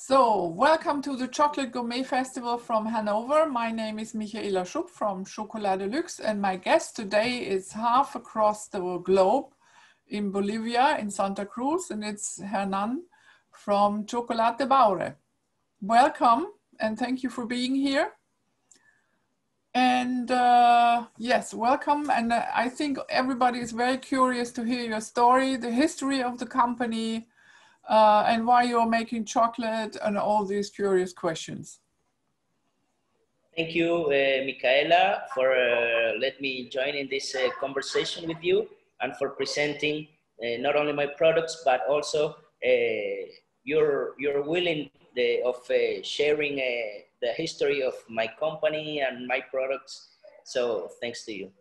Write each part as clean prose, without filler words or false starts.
So, welcome to the Chocolate Gourmet Festival from Hanover. My name is Michaela Schupp from Schokoladen-de-luxe, and my guest today is half across the globe in Bolivia, in Santa Cruz, and it's Hernan from Chocolate Baure. Welcome, and thank you for being here. And yes, welcome. And I think everybody is very curious to hear your story, the history of the company, and why you're making chocolate and all these curious questions. Thank you, Michaela, for letting me join in this conversation with you and for presenting not only my products, but also your willing of sharing the history of my company and my products. So thanks to you.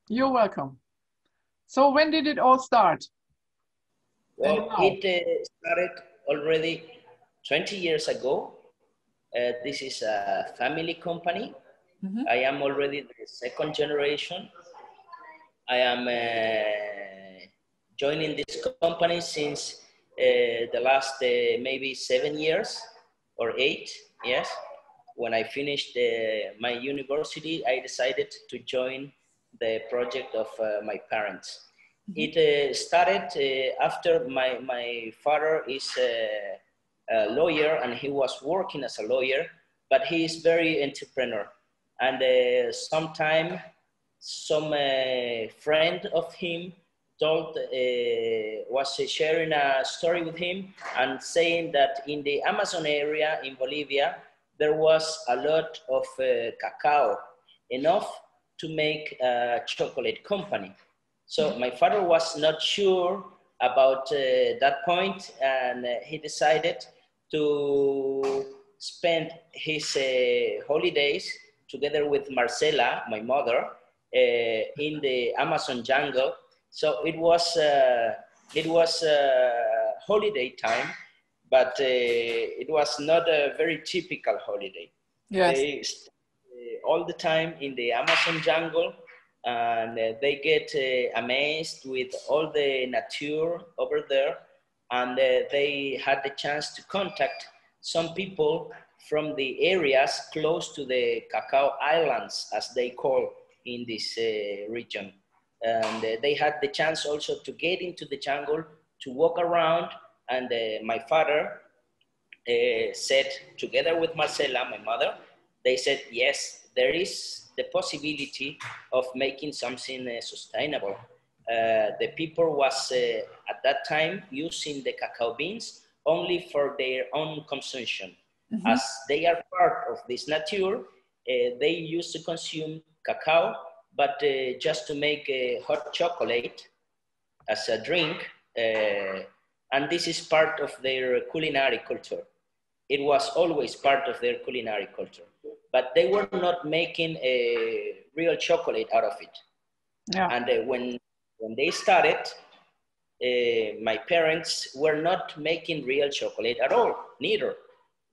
You're welcome. So when did it all start? Well, it started already 20 years ago. This is a family company. Mm-hmm. I am already the second generation. I am joining this company since the last maybe 7 years or 8, yes. When I finished my university, I decided to join the project of my parents. It started after my father is a lawyer, and he was working as a lawyer, but he is very entrepreneur. And sometime some friend of him was sharing a story with him and saying that in the Amazon area in Bolivia, there was a lot of cacao, enough to make a chocolate company. So my father was not sure about that point, and he decided to spend his holidays together with Marcela, my mother, in the Amazon jungle. So it was holiday time, but it was not a very typical holiday. Yes. They all the time in the Amazon jungle, and they get amazed with all the nature over there, and they had the chance to contact some people from the areas close to the Cacao Islands, as they call in this region. And they had the chance also to get into the jungle, to walk around, and my father said, together with Marcela, my mother, they said, yes, there is the possibility of making something sustainable. The people was at that time using the cacao beans only for their own consumption. Mm-hmm. As they are part of this nature, they used to consume cacao, but just to make hot chocolate as a drink, and this is part of their culinary culture. It was always part of their culinary culture. But they were not making a real chocolate out of it. Yeah. And when they started, my parents were not making real chocolate at all, neither.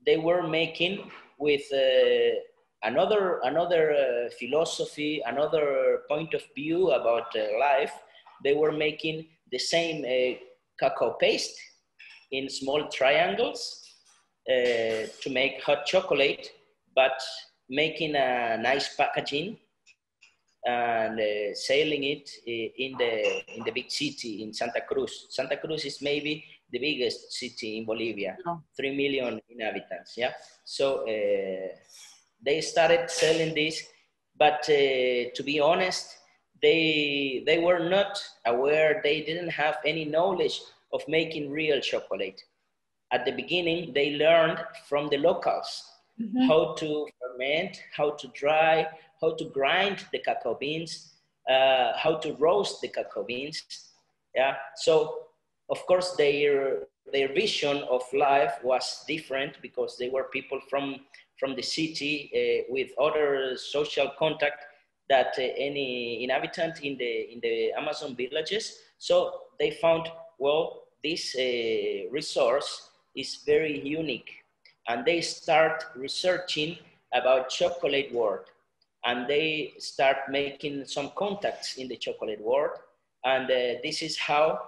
They were making with another philosophy, another point of view about life. They were making the same cacao paste in small triangles to make hot chocolate, but making a nice packaging and selling it in the big city in Santa Cruz. Santa Cruz is maybe the biggest city in Bolivia, 3 million inhabitants. Yeah, so they started selling this, but to be honest, they were not aware. They didn't have any knowledge of making real chocolate. At the beginning, they learned from the locals. Mm-hmm. How to ferment, how to dry, how to grind the cacao beans, how to roast the cacao beans. Yeah. So of course their vision of life was different, because they were people from the city with other social contact that any inhabitant in the Amazon villages. So they found, well, this resource is very unique. And they start researching about chocolate world, and they start making some contacts in the chocolate world. And this is how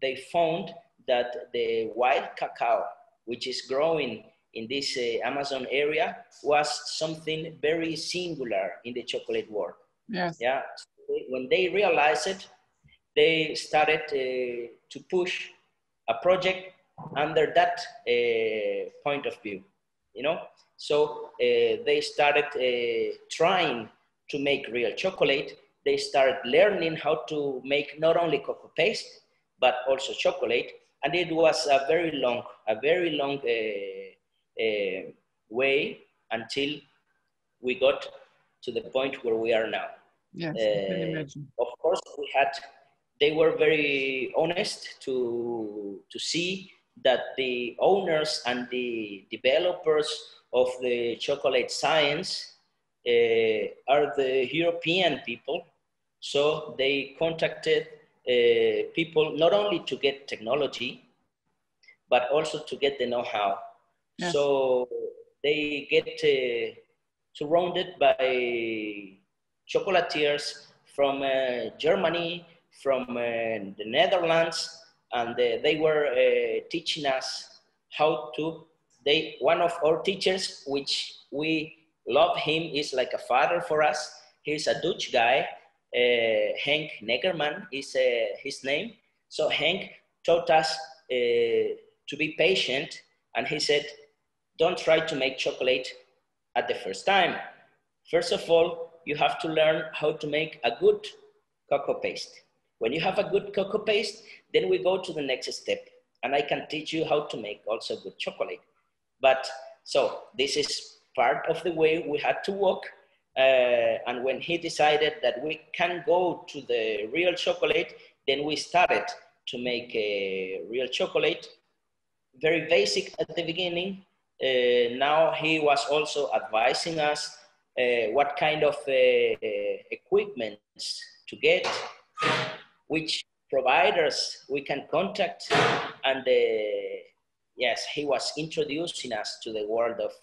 they found that the wild cacao, which is growing in this Amazon area was something very singular in the chocolate world. Yes. Yeah. So when they realized it, they started to push a project under that point of view, you know? So they started trying to make real chocolate. They started learning how to make not only cocoa paste, but also chocolate. And it was a very long way until we got to the point where we are now. Yes, I can imagine. Of course, they were very honest to see that the owners and the developers of the chocolate science are the European people. So they contacted people not only to get technology, but also to get the know-how. Yes. So they get surrounded by chocolatiers from Germany, from the Netherlands, and they were teaching us how to. One of our teachers, which we love him, is like a father for us. He's a Dutch guy. Henk Neckerman is his name. So Henk taught us to be patient, and he said, don't try to make chocolate at the first time. First of all, you have to learn how to make a good cocoa paste. When you have a good cocoa paste, then we go to the next step, and I can teach you how to make also good chocolate. But so this is part of the way we had to walk. And when he decided that we can go to the real chocolate, then we started to make a real chocolate. Very basic at the beginning. Now he was also advising us what kind of equipments to get, which providers we can contact, and yes, he was introducing us to the world of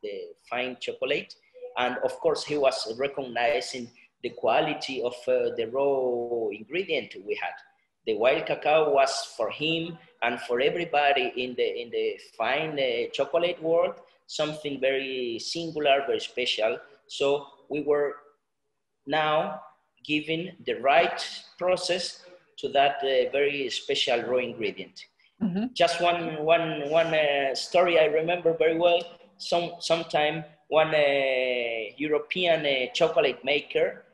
the fine chocolate. And of course, he was recognizing the quality of the raw ingredient we had. The wild cacao was for him and for everybody in the fine chocolate world, something very singular, very special. So we were now giving the right process to that very special raw ingredient. Mm-hmm. Just one story I remember very well. Sometime one European chocolate maker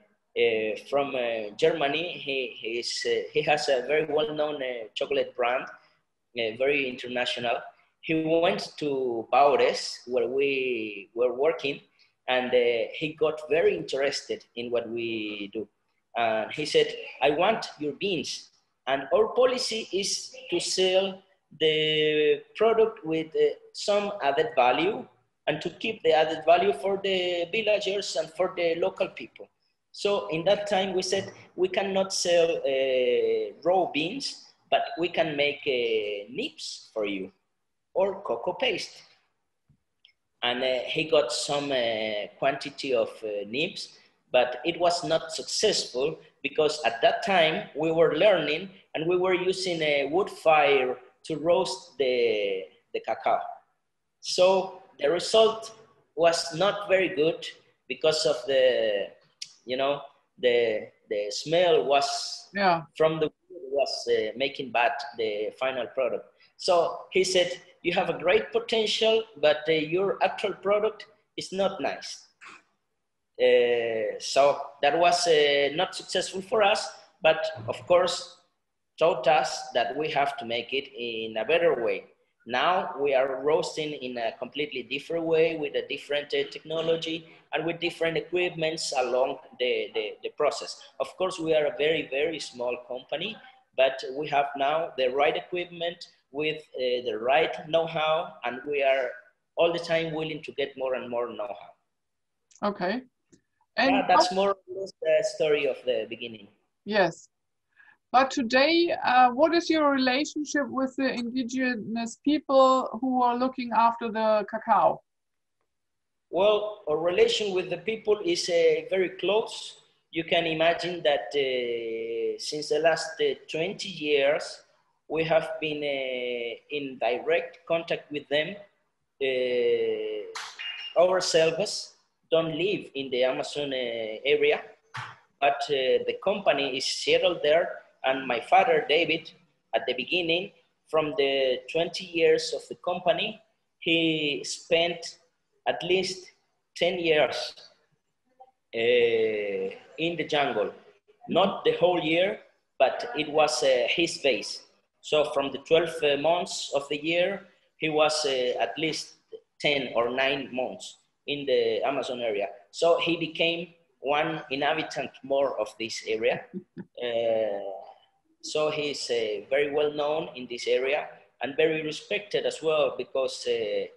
from Germany. He has a very well-known chocolate brand, very international. He went to Baures, where we were working, and he got very interested in what we do. And he said, I want your beans. And our policy is to sell the product with some added value, and to keep the added value for the villagers and for the local people. So in that time we said, we cannot sell raw beans, but we can make nibs for you, or cocoa paste. And he got some quantity of nibs, but it was not successful because at that time we were learning and we were using a wood fire to roast the cacao. So the result was not very good because of the, you know, the smell was from the wood was making bad the final product. So he said, you have a great potential, but your actual product is not nice. So that was not successful for us, but of course taught us that we have to make it in a better way. Now we are roasting in a completely different way with a different technology and with different equipments along the process. Of course, we are a very, very small company, but we have now the right equipment with the right know-how, and we are all the time willing to get more and more know-how. Okay. And that's more or less the story of the beginning. Yes. But today, what is your relationship with the indigenous people who are looking after the cacao? Well, our relation with the people is very close. You can imagine that since the last 20 years, we have been in direct contact with them. ourselves don't live in the Amazon area, but the company is settled there. And my father, David, at the beginning, from the 20 years of the company, he spent at least 10 years in the jungle. Not the whole year, but it was his base. So from the 12 months of the year, he was at least 10 or 9 months in the Amazon area. So he became one inhabitant more of this area. So he's very well known in this area and very respected as well, because the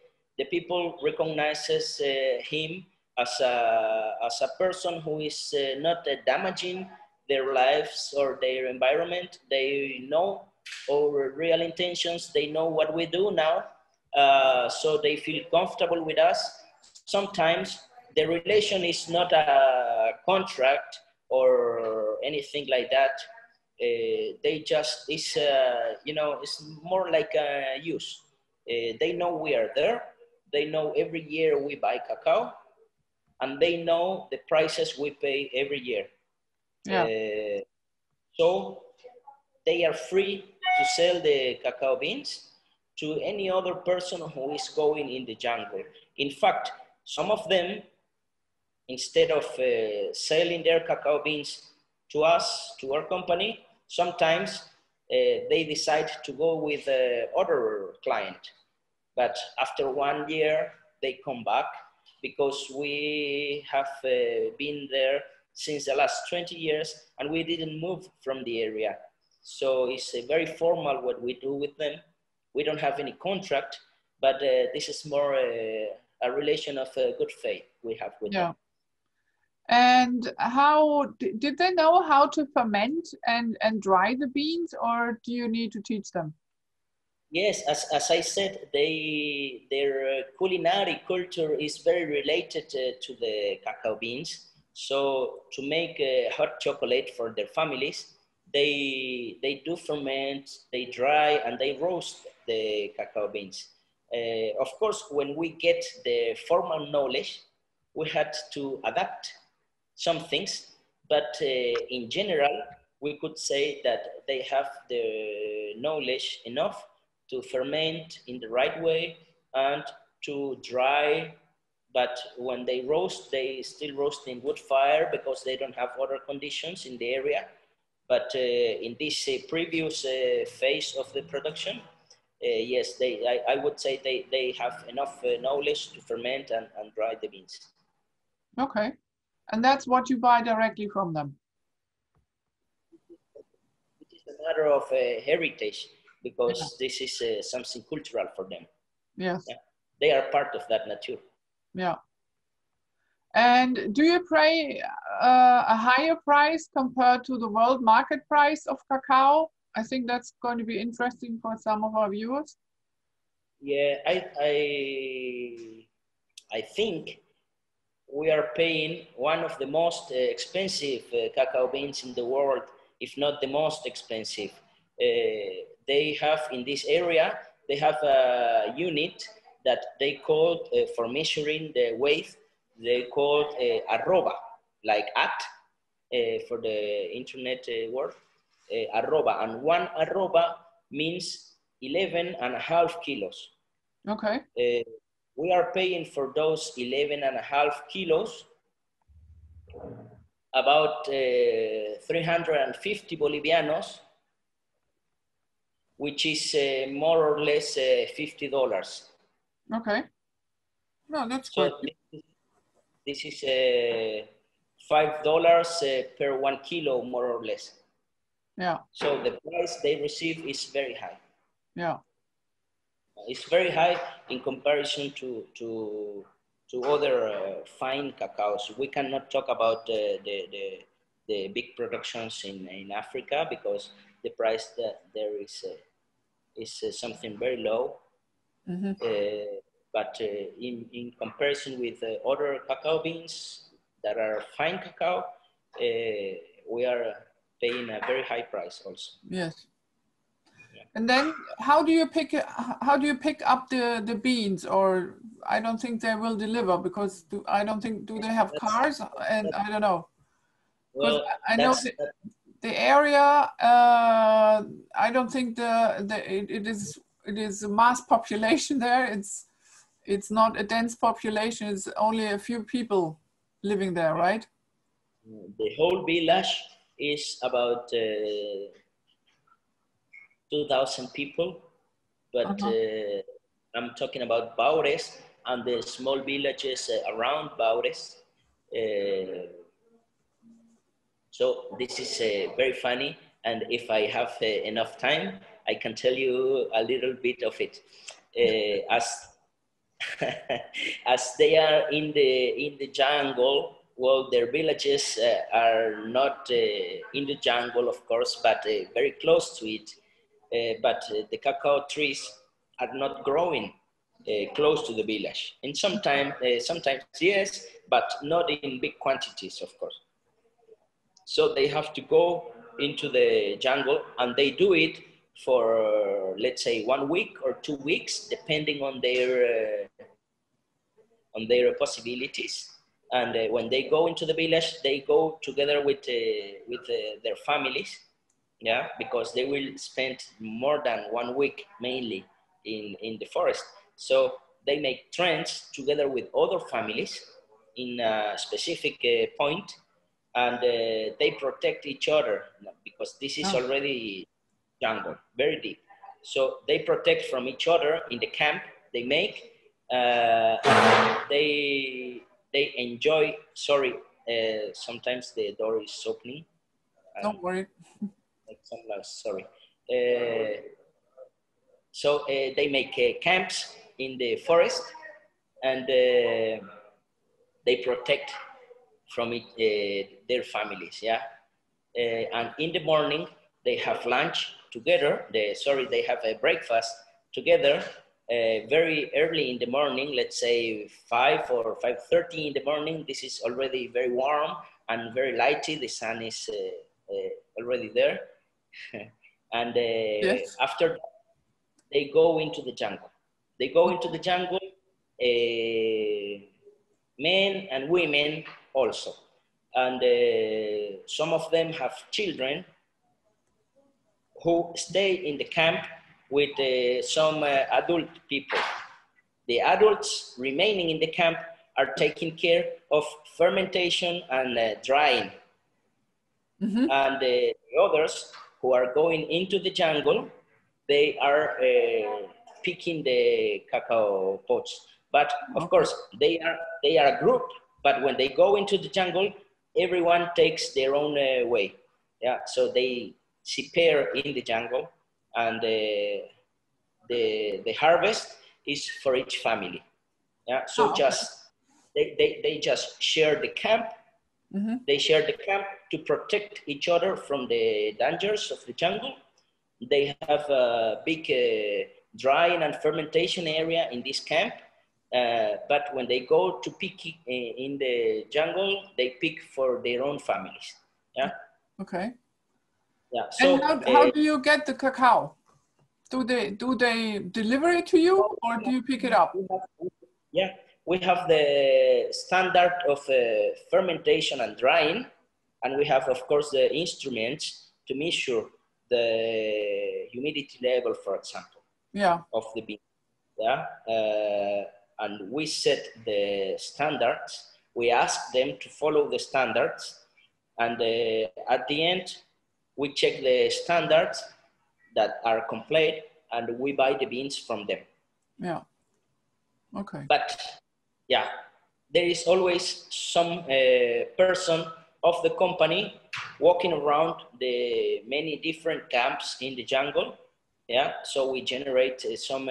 people recognizes him as a person who is not damaging their lives or their environment. They know our real intentions. They know what we do now. So they feel comfortable with us. Sometimes the relation is not a contract or anything like that. They just, it's, you know, it's more like a use. They know we are there. They know every year we buy cacao, and they know the prices we pay every year. Yeah. So they are free to sell the cacao beans to any other person who is going in the jungle. In fact, some of them, instead of selling their cacao beans to us, to our company, sometimes they decide to go with other client. But after 1 year, they come back, because we have been there since the last 20 years and we didn't move from the area. So it's very formal what we do with them. We don't have any contract, but this is more a relation of good faith we have with them. And how did they know how to ferment and dry the beans, or do you need to teach them? Yes, as I said, their culinary culture is very related to the cacao beans. So to make hot chocolate for their families, they do ferment, they dry, and they roast the cacao beans. Of course, when we get the formal knowledge, we had to adapt some things, but in general, we could say that they have the knowledge enough to ferment in the right way and to dry. But when they roast, they still roast in wood fire because they don't have other conditions in the area. But in this previous phase of the production, yes, I would say they have enough knowledge to ferment and dry the beans. Okay. And that's what you buy directly from them? It is a matter of heritage, because this is something cultural for them. Yes. Yeah. They are part of that nature. Yeah. And do you pay a higher price compared to the world market price of cacao? I think that's going to be interesting for some of our viewers. Yeah, I think we are paying one of the most expensive cacao beans in the world, if not the most expensive. They have in this area, they have a unit that they call, for measuring the weight, they call arroba, like at, for the internet word, arroba. And one arroba means 11.5 kilos. Okay. We are paying for those 11.5 kilos about 350 Bolivianos, which is more or less $50. Okay. No, that's so good. This is $5 per 1 kilo, more or less. Yeah. So the price they receive is very high. Yeah. It's very high in comparison to other fine cacaos. We cannot talk about the big productions in Africa, because the price that there is something very low. Mm-hmm. But in comparison with other cacao beans that are fine cacao, we are paying a very high price also. Yes. Yeah. And then how do you pick up the beans? Or I don't think they will deliver because I don't think, do they have cars? And I don't know. Because Well, I know the area, I don't think it is a mass population there. It's not a dense population. It's only a few people living there, right? the whole village is about 2,000 people, but I'm talking about Baures and the small villages around Baures. So this is very funny, and if I have enough time, I can tell you a little bit of it. As as they are in the jungle, well, their villages are not in the jungle, of course, but very close to it. But the cacao trees are not growing close to the village. And sometimes yes, but not in big quantities, of course. So they have to go into the jungle, and they do it for, let's say, 1 week or 2 weeks, depending on their possibilities. And when they go into the village, they go together with their families, yeah, because they will spend more than 1 week mainly in the forest. So they make trends together with other families in a specific point, and they protect each other because this is already jungle, very deep. So they protect from each other in the camp they make. They enjoy. Sorry, sometimes the door is opening. Don't worry. Like some loss, sorry. So they make camps in the forest, and they protect from it, their families, yeah. And in the morning, they have lunch together. They have a breakfast together very early in the morning, let's say 5 or 5:30 in the morning. This is already very warm and very lighty. The sun is already there. And Yes. after that, they go into the jungle. They go into the jungle, men and women also. And some of them have children who stay in the camp with some adult people. The adults remaining in the camp are taking care of fermentation and drying. And the others who are going into the jungle, they are picking the cacao pods. But of course, they are a group, but when they go into the jungle, everyone takes their own way. Yeah, so they prepare in the jungle, and the harvest is for each family. Yeah, so they just share the camp. They share the camp to protect each other from the dangers of the jungle. They have a big drying and fermentation area in this camp. But when they go to pick in the jungle, they pick for their own families. Yeah. Okay. Yeah. So and how do you get the cacao? Do they deliver it to you, or do you pick it up? We have the standard of fermentation and drying, and we have, of course, the instruments to measure the humidity level, for example, of the bean. Yeah, and we set the standards. We ask them to follow the standards, and at the end, we check the standards that are complete, and we buy the beans from them. Yeah. Okay. But yeah, there is always some person of the company walking around the many different camps in the jungle. Yeah, so we generate some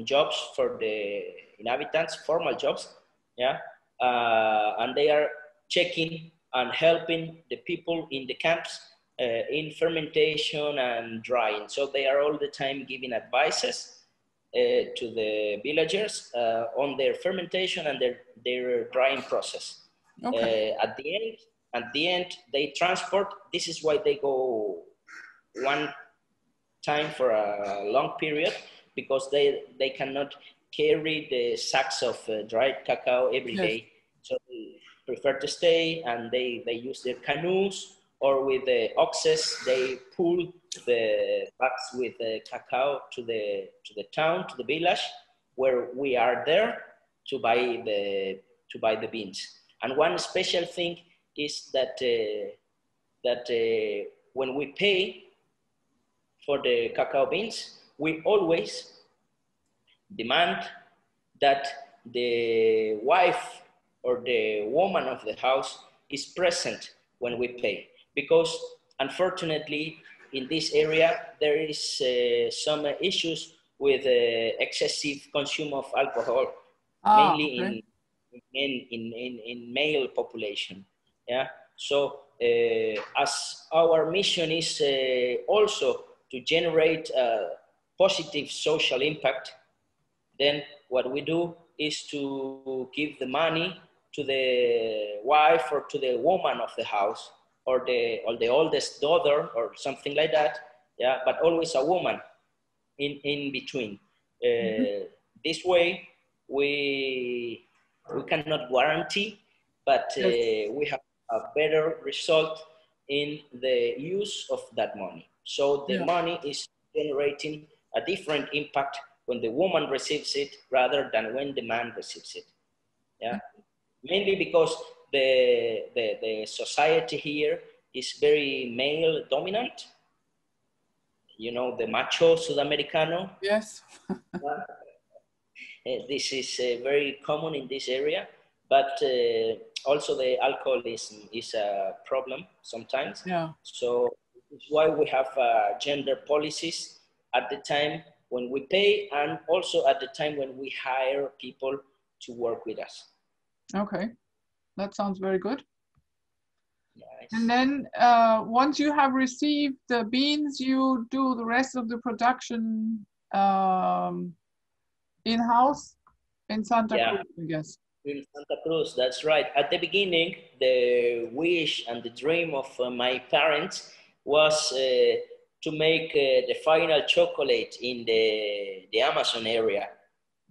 jobs for the inhabitants, formal jobs. Yeah, and they are checking and helping the people in the camps in fermentation and drying. So they are all the time giving advices to the villagers on their fermentation and their drying process. Okay. At the end, they transport. This is why they go time for a long period because they cannot carry the sacks of dried cacao every Yes. day. So they prefer to stay, and they use their canoes, or with the oxes, they pull the bags with the cacao to the town, to the village, where we are there to buy the beans. And one special thing is that when we pay for the cacao beans, we always demand that the wife or the woman of the house is present when we pay, because unfortunately in this area there is some issues with excessive consumption of alcohol, mainly Okay. in male population. Yeah. So as our mission is also to generate a positive social impact, then what we do is to give the money to the wife or to the woman of the house, or the oldest daughter or something like that. Yeah, but always a woman in between. This way we cannot guarantee, but Yes. we have a better result in the use of that money. So the Yeah. money is generating a different impact when the woman receives it rather than when the man receives it. Yeah, mainly because the society here is very male dominant. You know, the macho Sudamericano. Yes. This is very common in this area, but also the alcoholism is a problem sometimes. Yeah. So it's why we have gender policies at the time when we pay, and also at the time when we hire people to work with us. Okay. That sounds very good. Nice. And then once you have received the beans, you do the rest of the production in-house in Santa Cruz, I guess. In Santa Cruz, that's right. At the beginning, the wish and the dream of my parents was to make the final chocolate in the Amazon area,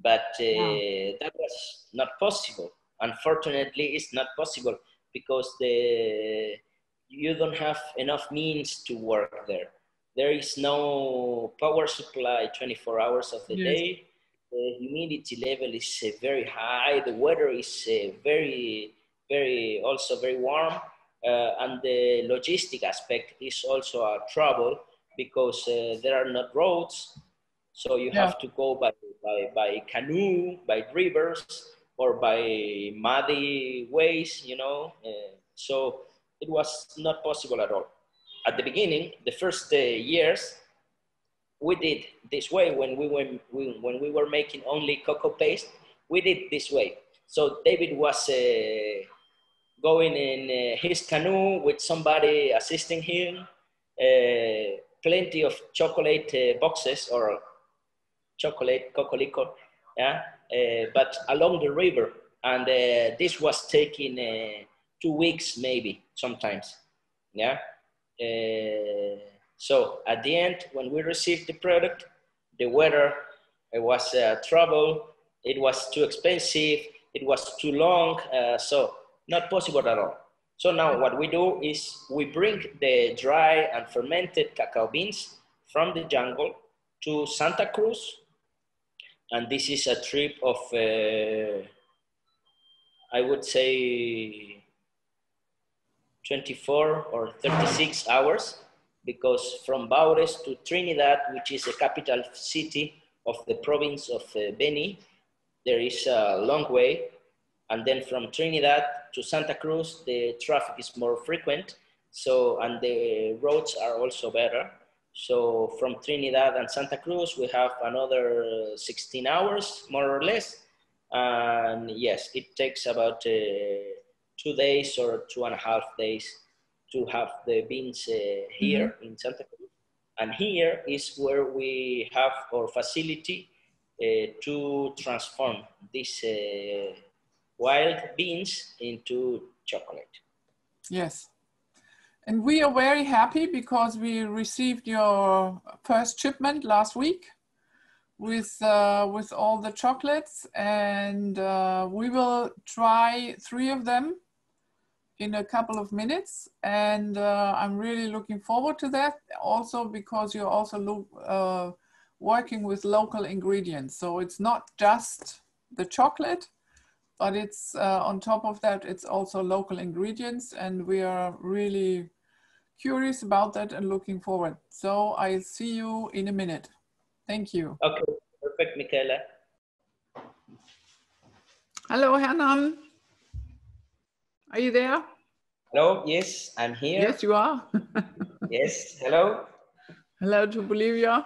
but that was not possible. Unfortunately, it's not possible because you don't have enough means to work there. There is no power supply 24 hours of the Yes. day. The humidity level is very high. The weather is also very warm. And the logistic aspect is also a trouble because there are not roads. So you have to go by canoe, by rivers, or by muddy ways, you know. So it was not possible at all. At the beginning, the first years, we did this way when we were making only cocoa paste. We did this way. So David was going in his canoe with somebody assisting him. Plenty of chocolate boxes or chocolate cocolico, yeah, but along the river. And this was taking 2 weeks, maybe sometimes, yeah. So at the end, when we received the product, the weather, it was trouble. It was too expensive. It was too long. So not possible at all. So now what we do is we bring the dry and fermented cacao beans from the jungle to Santa Cruz. And this is a trip of, I would say, 24 or 36 hours, because from Baure to Trinidad, which is the capital city of the province of Beni, there is a long way. And then from Trinidad to Santa Cruz, the traffic is more frequent. So, and the roads are also better. So from Trinidad and Santa Cruz, we have another 16 hours, more or less. And yes, it takes about 2 days or 2.5 days to have the beans here in Santa Cruz. And here is where we have our facility to transform these wild beans into chocolate. Yes. And we are very happy because we received your first shipment last week with all the chocolates, and we will try 3 of them in a couple of minutes, and I'm really looking forward to that, also because you're also working with local ingredients. So it's not just the chocolate, but it's on top of that, it's also local ingredients, and we are really curious about that and looking forward. So I'll see you in a minute. Thank you. Okay, perfect, Michaela. Hello, Hernan. Are you there? Hello, yes, I'm here. Yes, you are. Yes, hello. Hello to Bolivia.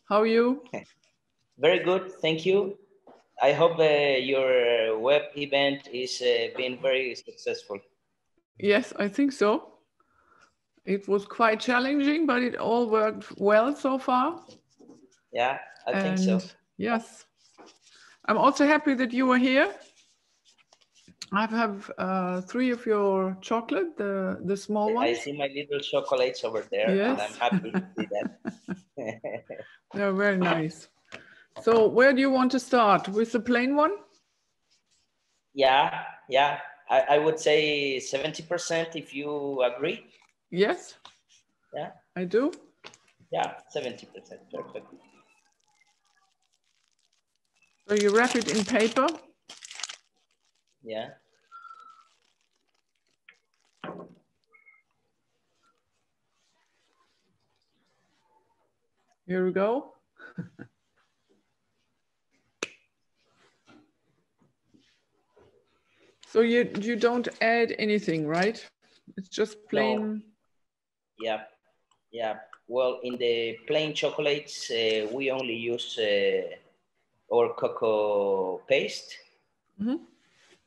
How are you? Very good, thank you. I hope your web event is being very successful. Yes, I think so. It was quite challenging, but it all worked well so far. Yeah, I think so. Yes. I'm also happy that you are here. I have 3 of your chocolate, the small ones. I see my little chocolates over there, yes. And I'm happy to see that. They're very nice. So where do you want to start? With the plain one? Yeah. I would say 70% if you agree. Yes. Yeah. I do. Yeah, 70%, perfect. So you wrap it in paper? Yeah. Here we go. So you don't add anything, right? It's just plain. No. Yeah. Well, in the plain chocolates, we only use our cocoa paste. Mm-hmm.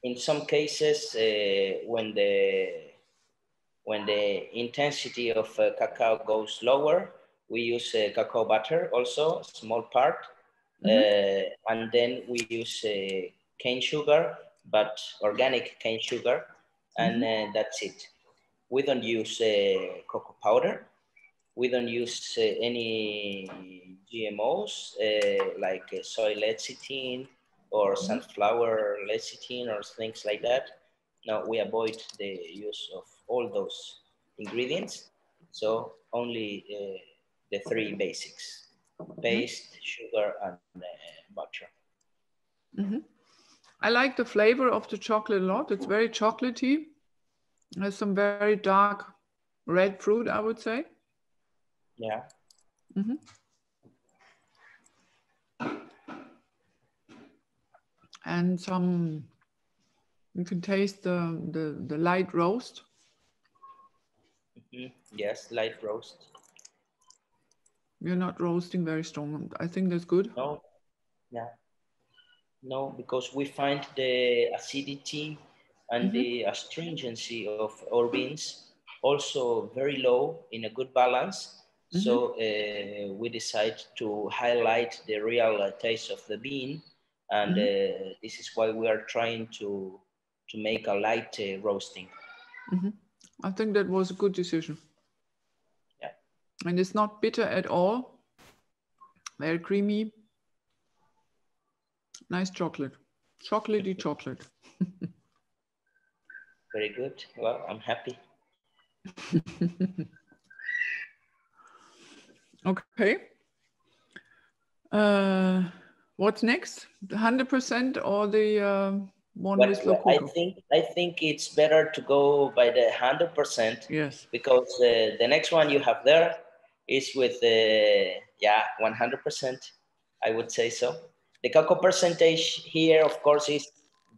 In some cases, when the intensity of cacao goes lower, we use cacao butter also, a small part. Mm-hmm. And then we use cane sugar, but organic cane sugar, and mm-hmm. That's it. We don't use cocoa powder. We don't use any GMOs like soy lecithin or mm-hmm. sunflower lecithin or things like that. No, we avoid the use of all those ingredients. So only the 3 basics: paste, mm-hmm. sugar, and butter. Mm-hmm. I like the flavor of the chocolate a lot. It's very chocolatey. There's some very dark red fruit, I would say. Yeah. Mm-hmm. And some, you can taste the light roast. Mm-hmm. Yes, light roast. You're not roasting very strong. I think that's good. No, yeah. No, because we find the acidity and mm-hmm. the astringency of our beans also very low, in a good balance. Mm-hmm. So we decide to highlight the real taste of the bean, and mm-hmm. This is why we are trying to make a light roasting. Mm-hmm. I think that was a good decision. Yeah. And it's not bitter at all. Very creamy. Nice chocolate. Chocolatey chocolate. Very good. Well, I'm happy. Okay. What's next? The 100% or the one with low cocoa? I think it's better to go by the 100%. Yes. Because the next one you have there is with 100%. I would say so. The cocoa percentage here, of course, is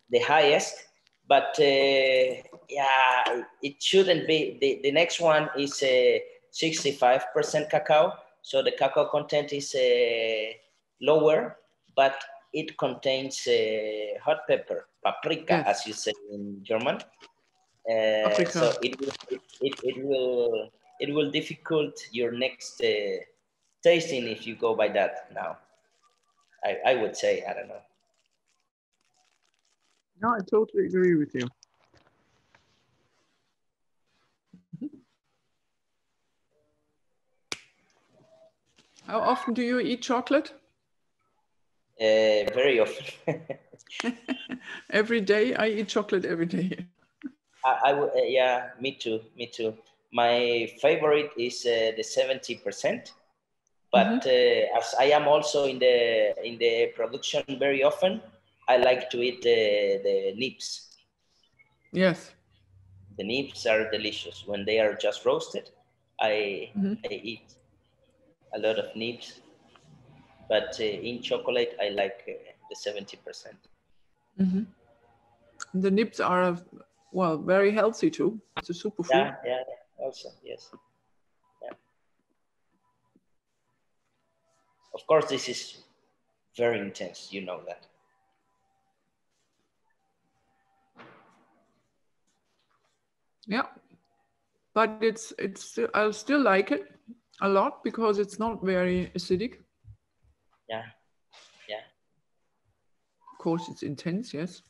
the highest, but it shouldn't be. The next one is 65% cacao, so the cacao content is lower, but it contains hot pepper, paprika, yes. As you say in German. So it will difficult your next tasting if you go by that now. I would say, I don't know. No, I totally agree with you. How often do you eat chocolate? Very often. Every day? I eat chocolate every day. I would, yeah, me too, me too. My favorite is the 70%, but as I am also in the production very often, I like to eat the nibs. Yes. The nibs are delicious. When they are just roasted, I eat a lot of nibs, but in chocolate, I like the 70%. The nibs are, well, very healthy too. It's a superfood. Yeah, yeah, also, yes. Yeah. Of course, this is very intense, you know that. Yeah, but it's still, I still like it a lot because it's not very acidic. Yeah, yeah, Of course, it's intense, yes.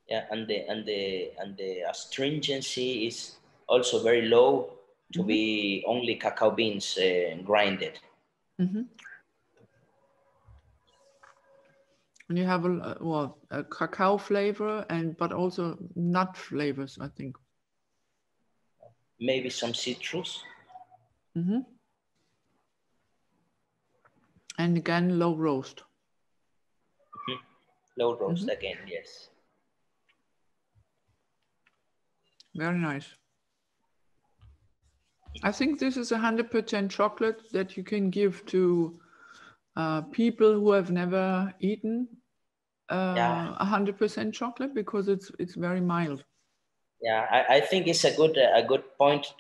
yeah, and the astringency is also very low to be only cacao beans grinded. And you have a cacao flavor but also nut flavors, I think. Maybe some citrus. And again, low roast. Low roast again, yes. Very nice. I think this is 100% chocolate that you can give to people who have never eaten 100% chocolate because it's very mild. Yeah, I think it's a good point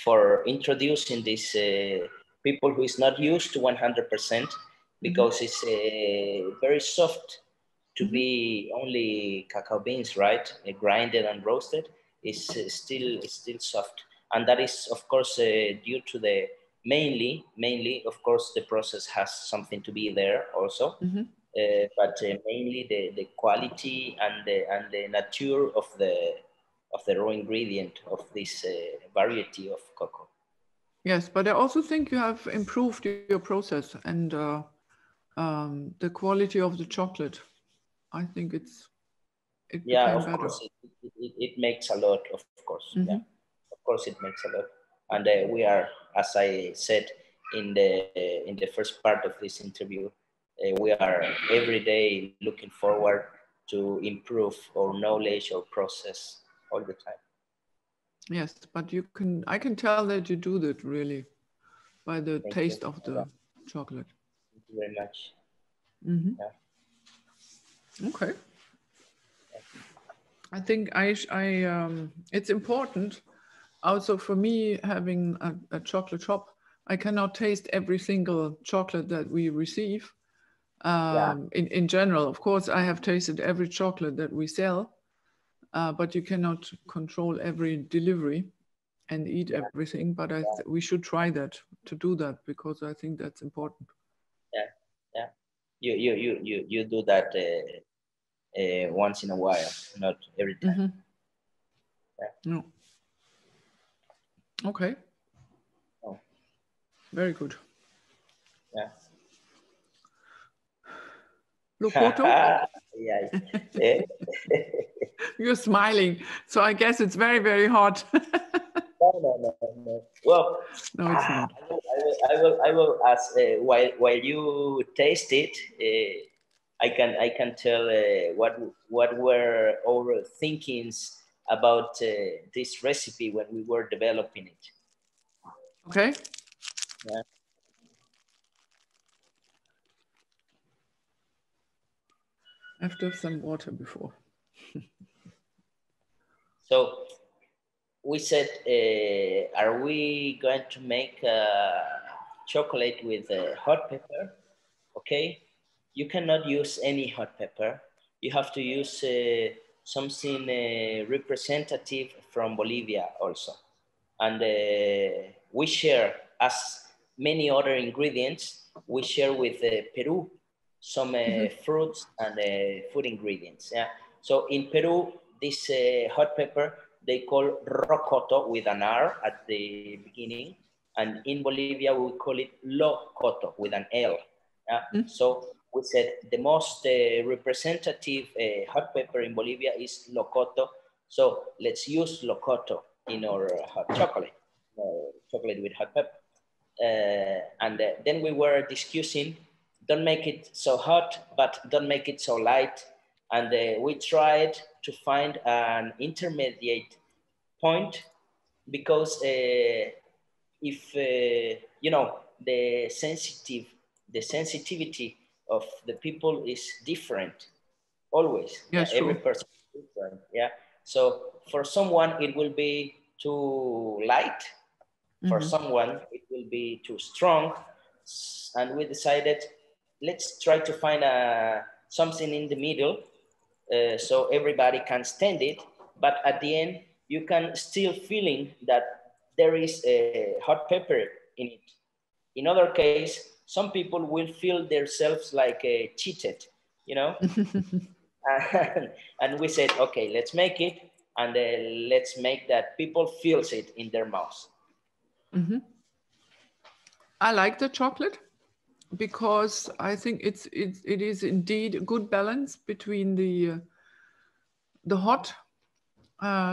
for introducing these people who is not used to 100% because it's very soft to be only cacao beans, right? Grinded and roasted is still soft, and that is of course due to the mainly of course the process has something to be there also. But mainly the quality and the nature of the raw ingredient of this variety of cocoa. Yes, but I also think you have improved your process and the quality of the chocolate. I think it Yeah, became of better. course it makes a lot, of course. Yeah, of course it makes a lot, and we are, as I said in the first part of this interview, we are every day looking forward to improve our knowledge or process all the time. Yes, but I can tell that you do that really by the Thank taste you. of the chocolate. Thank you very much. Yeah. Okay. I think it's important also for me having a chocolate shop. I cannot taste every single chocolate that we receive. In general, of course, I have tasted every chocolate that we sell, but you cannot control every delivery and eat everything. But we should try that to do that because I think that's important. Yeah, yeah. You do that once in a while, not every time. Yeah. No. Okay. Oh. Very good. Yeah. Lokoto? Yeah. You're smiling, so I guess it's very, very hot. No. Well, no, it's not. I will ask while you taste it. I can tell what were our thinkings about this recipe when we were developing it. Okay. Yeah. I have to have some water before. So we said, are we going to make chocolate with hot pepper? Okay, you cannot use any hot pepper. You have to use something representative from Bolivia also. And we share, as many other ingredients, we share with Peru some fruits and food ingredients. Yeah. So in Peru, this hot pepper, they call rocoto with an R at the beginning. And in Bolivia, we call it locoto with an L. So we said the most representative hot pepper in Bolivia is locoto. So let's use locoto in our hot chocolate, chocolate with hot pepper. And then we were discussing, don't make it so hot, but don't make it so light. And we tried to find an intermediate point, because if you know, the sensitivity of the people is different always. Yeah, sure. Every person is different. Yeah. So for someone it will be too light. For someone it will be too strong. And we decided, let's try to find something in the middle, so everybody can stand it, but at the end you can still feeling that there is a hot pepper in it. In other case, some people will feel themselves like cheated, you know. And we said, okay, let's make it, and let's make that people feels it in their mouth. I like the chocolate because I think it is indeed a good balance between the hot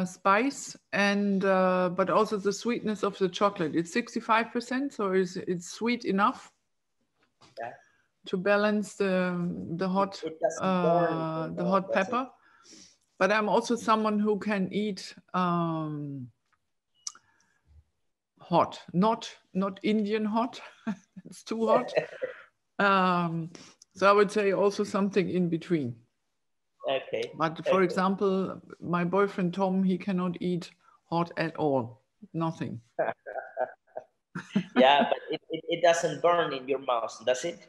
spice and but also the sweetness of the chocolate. It's 65%, so it's sweet enough to balance the hot pepper. But I'm also someone who can eat hot, not Indian hot. It's too hot. So I would say also something in between. Okay. But for example, my boyfriend Tom, he cannot eat hot at all. Nothing. Yeah, but it doesn't burn in your mouth, does it?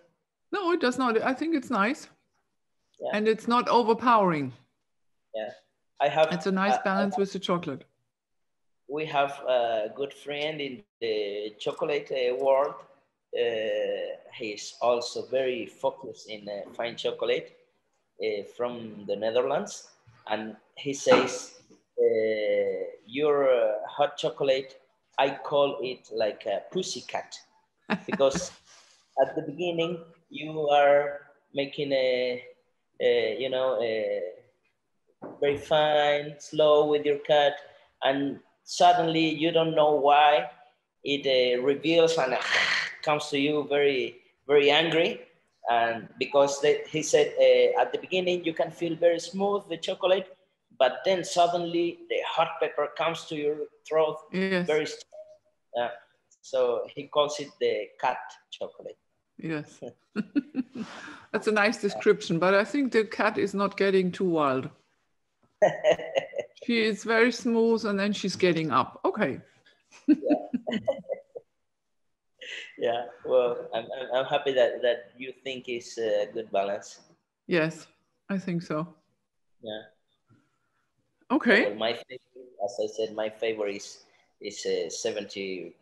No, it does not. I think it's nice. Yeah. And it's not overpowering. Yeah. It's a nice balance with the chocolate. We have a good friend in the chocolate world. He's also very focused in fine chocolate from the Netherlands. And he says, your hot chocolate, I call it like a pussycat, because at the beginning you are making very fine, slow with your cat, and suddenly you don't know why it reveals and comes to you very, very angry. And because he said at the beginning you can feel very smooth the chocolate, but then suddenly the hot pepper comes to your throat. Yes. Very strong. So he calls it the cat chocolate. Yes. That's a nice description, but I think the cat is not getting too wild. She is very smooth and then she's getting up. Okay. Yeah. Yeah. Well, I'm happy that you think it's a good balance. Yes, I think so. Yeah. Okay. Well, my favorite, as I said, my favorite is 70%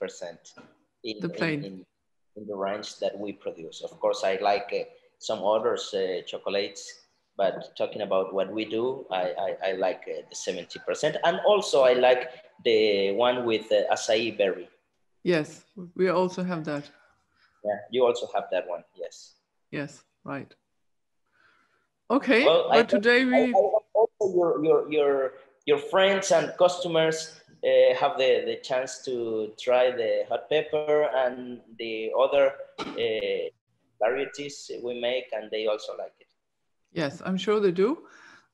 in the range that we produce. Of course, I like some others chocolates, but talking about what we do, I like the 70%, and also I like the one with acai berry. Yes, we also have that. Yeah, you also have that one. Yes. Yes, right. Okay, well, but today we I hope also your friends and customers have the chance to try the hot pepper and the other varieties we make, and they also like it. Yes, I'm sure they do.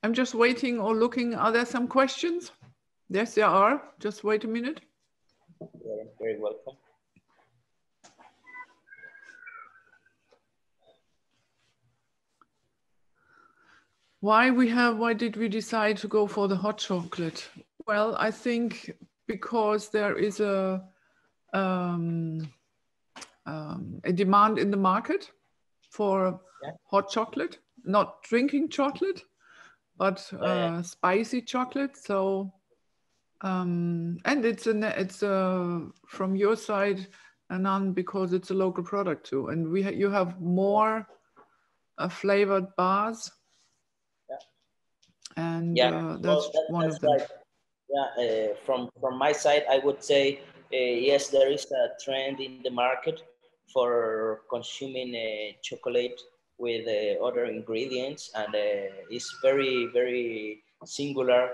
I'm just waiting or looking. Are there some questions? Yes, there are. Just wait a minute. You're very welcome. Why did we decide to go for the hot chocolate? Well, I think because there is a demand in the market for hot chocolate, not drinking chocolate, but spicy chocolate. So, and it's from your side, Hernan, because it's a local product too, and you have more flavored bars. And that's one of them. Right. Yeah, from my side, I would say yes, there is a trend in the market for consuming chocolate with other ingredients, and it's very, very singular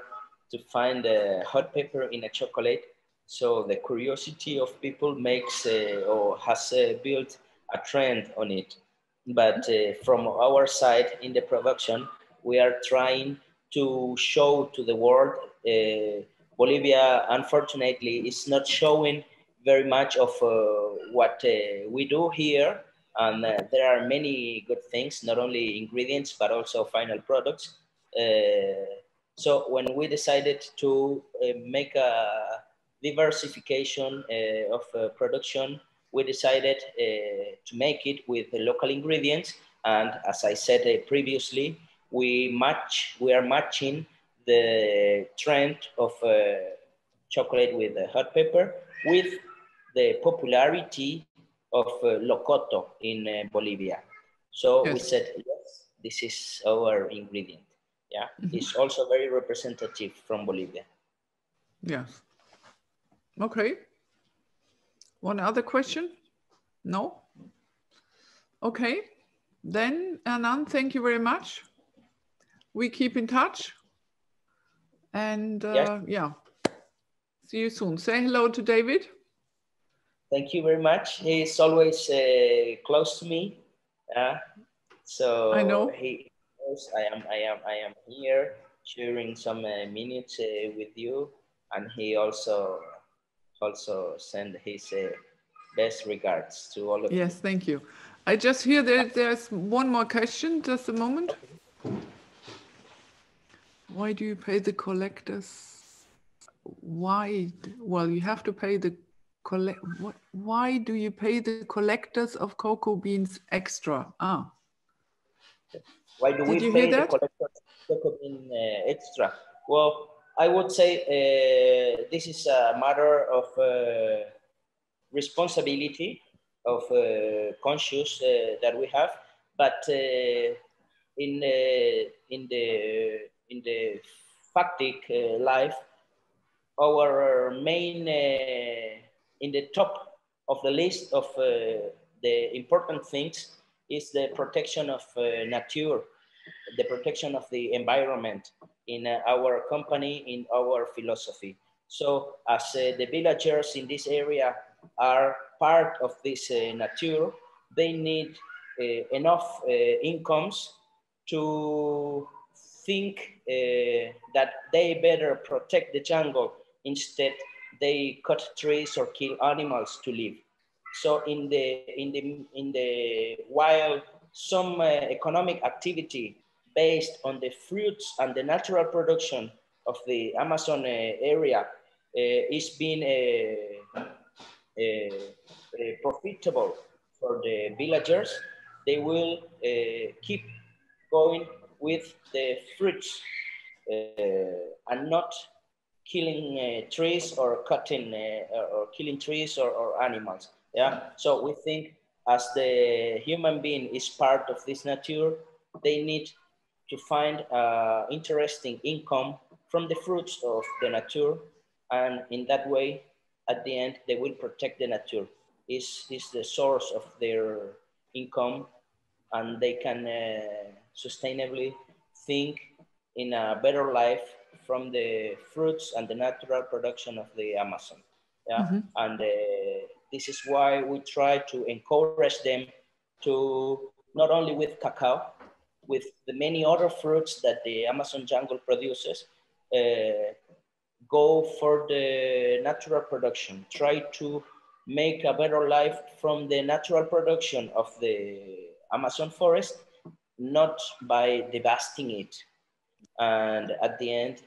to find hot pepper in a chocolate. So the curiosity of people makes or has built a trend on it. But from our side in the production, we are trying to show to the world. Bolivia, unfortunately, is not showing very much of what we do here. And there are many good things, not only ingredients, but also final products. So when we decided to make a diversification of production, we decided to make it with the local ingredients. And as I said previously, we are matching the trend of chocolate with hot pepper with the popularity of locoto in Bolivia. So Yes. we said, yes, this is our ingredient. Yeah, it's also very representative from Bolivia. Yes. Okay. One other question? No? Okay. Then, Hernan, thank you very much. We keep in touch. And Yes. yeah, see you soon. Say hello to David. Thank you very much. He's always close to me. So I know. he knows I am here sharing some minutes with you, and he also send his best regards to all of you. Yes, thank you. I just hear that there's one more question. Just a moment. Why do you pay the collectors? Why? Well, you have to pay the why do you pay the collectors of cocoa beans extra? Ah. Why do we pay the collectors of cocoa bean extra? Well, I would say this is a matter of responsibility, of conscious that we have, but in the factic life, our main in the top of the list of the important things is the protection of nature, the protection of the environment in our company, in our philosophy. So as the villagers in this area are part of this nature, they need enough incomes to think that they better protect the jungle. Instead, they cut trees or kill animals to live. So in the while some economic activity based on the fruits and the natural production of the Amazon area is being profitable for the villagers, they will keep going with the fruits and not killing trees or cutting or killing trees or animals. Yeah. So we think as the human being is part of this nature, they need to find interesting income from the fruits of the nature, and in that way, at the end, they will protect the nature. Is the source of their income, and they can sustainably think in a better life from the fruits and the natural production of the Amazon. Yeah, and this is why we try to encourage them to not only with cacao, with the many other fruits that the Amazon jungle produces, go for the natural production. Try to make a better life from the natural production of the Amazon forest, not by devastating it. And at the end,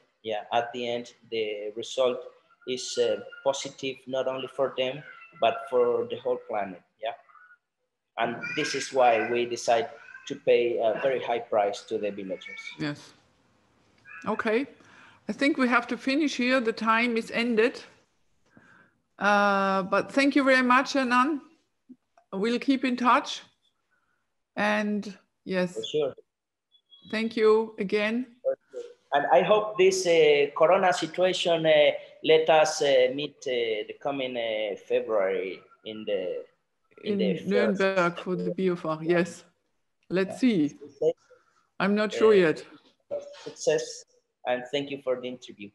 the result is positive not only for them, but for the whole planet. Yeah. And this is why we decide to pay a very high price to the villagers. Yes. Okay. I think we have to finish here. The time is ended. But thank you very much, Hernan. We'll keep in touch. And yes. For sure. Thank you again. For sure. And I hope this Corona situation let us meet the coming February in the Nuremberg for the Biofach. Yes, let's see. I'm not sure yet. Success, and thank you for the interview.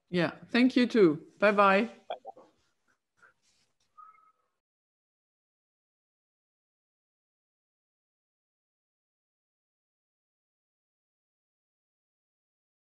Yeah, thank you too. Bye-bye.